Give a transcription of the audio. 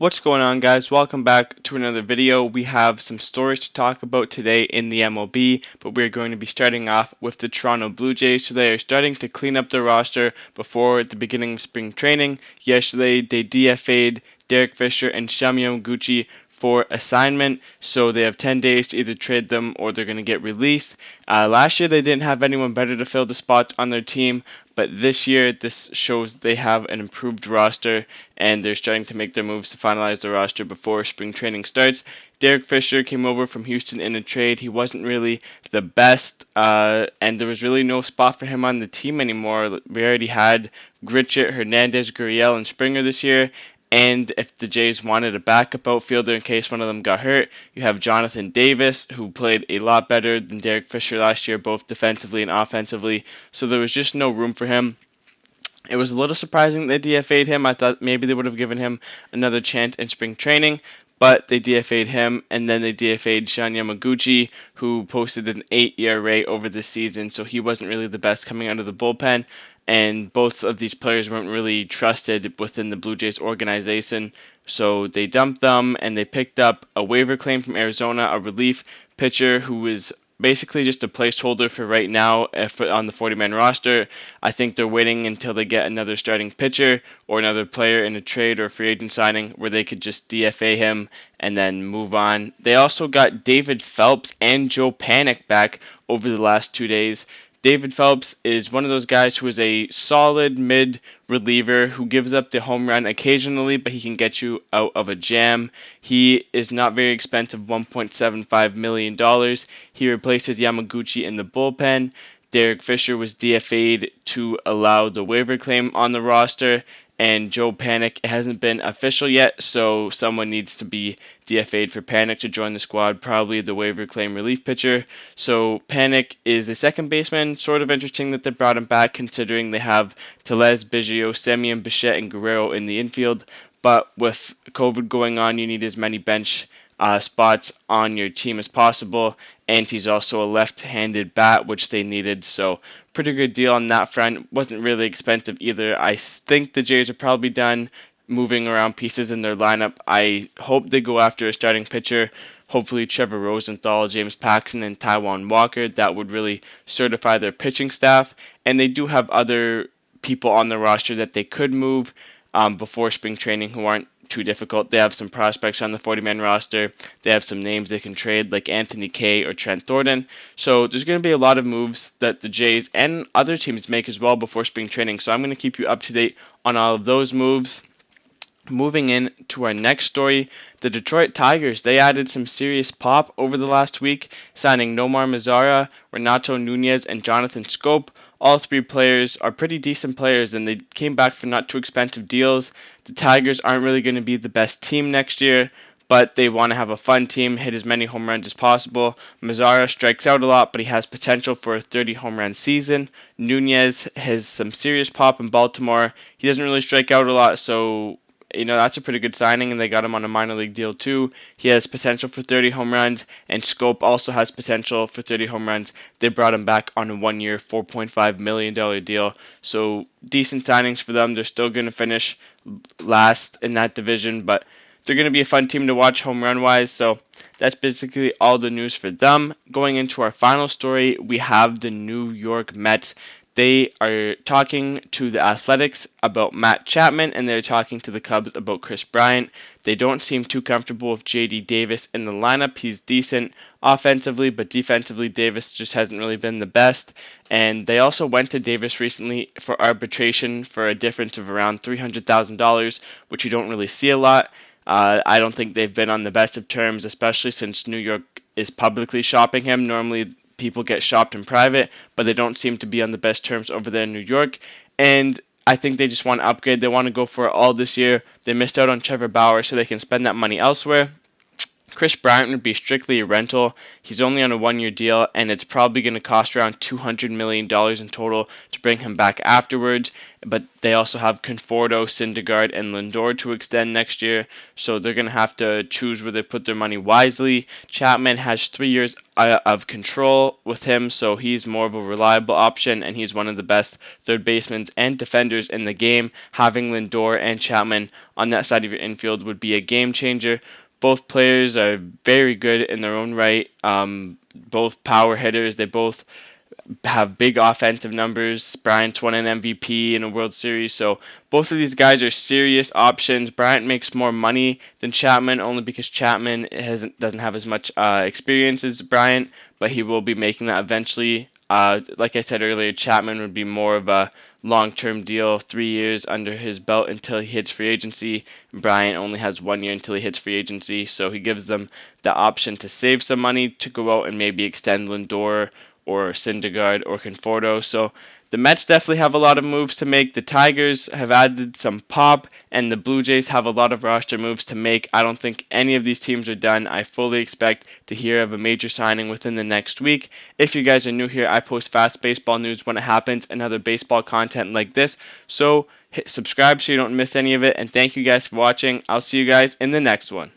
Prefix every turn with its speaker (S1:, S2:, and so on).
S1: What's going on, guys? Welcome back to another video. We have some stories to talk about today in the MLB, but we're going to be starting off with the Toronto Blue Jays. So they are starting to clean up their roster before the beginning of spring training. Yesterday, they DFA'd Derek Fisher and Shami Yamaguchi for assignment, so they have 10 days to either trade them or they're going to get released. Last year, they didn't have anyone better to fill the spots on their team, but this year, this shows they have an improved roster and they're starting to make their moves to finalize the roster before spring training starts. Derek Fisher came over from Houston in a trade. He wasn't really the best, and there was really no spot for him on the team anymore. We already had Gritchett, Hernandez, Gurriel, and Springer this year. And if the Jays wanted a backup outfielder in case one of them got hurt, you have Jonathan Davis, who played a lot better than Derek Fisher last year, both defensively and offensively. So there was just no room for him. It was a little surprising they DFA'd him. I thought maybe they would have given him another chance in spring training, but they DFA'd him, and then they DFA'd Shun Yamaguchi, who posted an 8 ERA over the season, so he wasn't really the best coming out of the bullpen, and both of these players weren't really trusted within the Blue Jays organization, so they dumped them, and they picked up a waiver claim from Arizona, a relief pitcher who was basically just a placeholder for right now on the 40-man roster. I think they're waiting until they get another starting pitcher or another player in a trade or free agent signing where they could just DFA him and then move on. They also got David Phelps and Joe Panic back over the last 2 days. David Phelps is one of those guys who is a solid mid reliever who gives up the home run occasionally, but he can get you out of a jam. He is not very expensive, $1.75 million. He replaces Yamaguchi in the bullpen. Derek Fisher was DFA'd to allow the waiver claim on the roster, and Joe Panic hasn't been official yet, so someone needs to be DFA'd for Panic to join the squad, probably the waiver claim relief pitcher. So Panic is a second baseman. Sort of interesting that they brought him back, considering they have Tellez, Biggio, Semien, Bichette, and Guerrero in the infield. But with COVID going on, you need as many bench spots on your team as possible, and he's also a left-handed bat, which they needed, so pretty good deal on that front. Wasn't really expensive either. I think the Jays are probably done moving around pieces in their lineup. I hope they go after a starting pitcher, hopefully Trevor Rosenthal, James Paxton, and Taijuan Walker. That would really certify their pitching staff, and they do have other people on the roster that they could move before spring training who aren't too difficult. They have some prospects on the 40-man roster. They have some names they can trade like Anthony Kay or Trent Thornton. So there's going to be a lot of moves that the Jays and other teams make as well before spring training. So I'm going to keep you up to date on all of those moves. Moving in to our next story, the Detroit Tigers, they added some serious pop over the last week, signing Nomar Mazara, Renato Nunez, and Jonathan Scope. All three players are pretty decent players, and they came back for not too expensive deals. The Tigers aren't really going to be the best team next year, but they want to have a fun team, hit as many home runs as possible. Mazara strikes out a lot, but he has potential for a 30 home run season. Nunez has some serious pop in Baltimore. He doesn't really strike out a lot, so that's a pretty good signing, and they got him on a minor league deal too. He has potential for 30 home runs, and Scope also has potential for 30 home runs. They brought him back on a 1-year, $4.5 million deal. So decent signings for them. They're still going to finish last in that division, but they're going to be a fun team to watch home run wise. So that's basically all the news for them. Going into our final story, we have the New York Mets. They are talking to the Athletics about Matt Chapman, and they're talking to the Cubs about Chris Bryant. They don't seem too comfortable with J.D. Davis in the lineup. He's decent offensively, but defensively, Davis just hasn't really been the best. And they also went to Davis recently for arbitration for a difference of around $300,000, which you don't really see a lot. I don't think they've been on the best of terms, especially since New York is publicly shopping him. Normally, people get shopped in private, but they don't seem to be on the best terms over there in New York. And I think they just want to upgrade. They want to go for it all this year. They missed out on Trevor Bauer, so they can spend that money elsewhere. Chris Bryant would be strictly a rental. He's only on a 1 year deal, and it's probably going to cost around $200 million in total to bring him back afterwards. But they also have Conforto, Syndergaard, and Lindor to extend next year, so they're going to have to choose where they put their money wisely. Chapman has 3 years of control with him, so he's more of a reliable option, and he's one of the best third basemen and defenders in the game. Having Lindor and Chapman on that side of your infield would be a game changer. Both players are very good in their own right. Both power hitters. They both have big offensive numbers. Bryant's won an MVP in a World Series, so both of these guys are serious options. Bryant makes more money than Chapman only because Chapman doesn't have as much experience as Bryant, but he will be making that eventually. Like I said earlier, Chapman would be more of a long-term deal, 3 years under his belt until he hits free agency. Bryant only has 1 year until he hits free agency, so he gives them the option to save some money to go out and maybe extend Lindor or Syndergaard or Conforto. So the Mets definitely have a lot of moves to make. The Tigers have added some pop, and the Blue Jays have a lot of roster moves to make. I don't think any of these teams are done. I fully expect to hear of a major signing within the next week. If you guys are new here, I post fast baseball news when it happens and other baseball content like this. So hit subscribe so you don't miss any of it. And thank you guys for watching. I'll see you guys in the next one.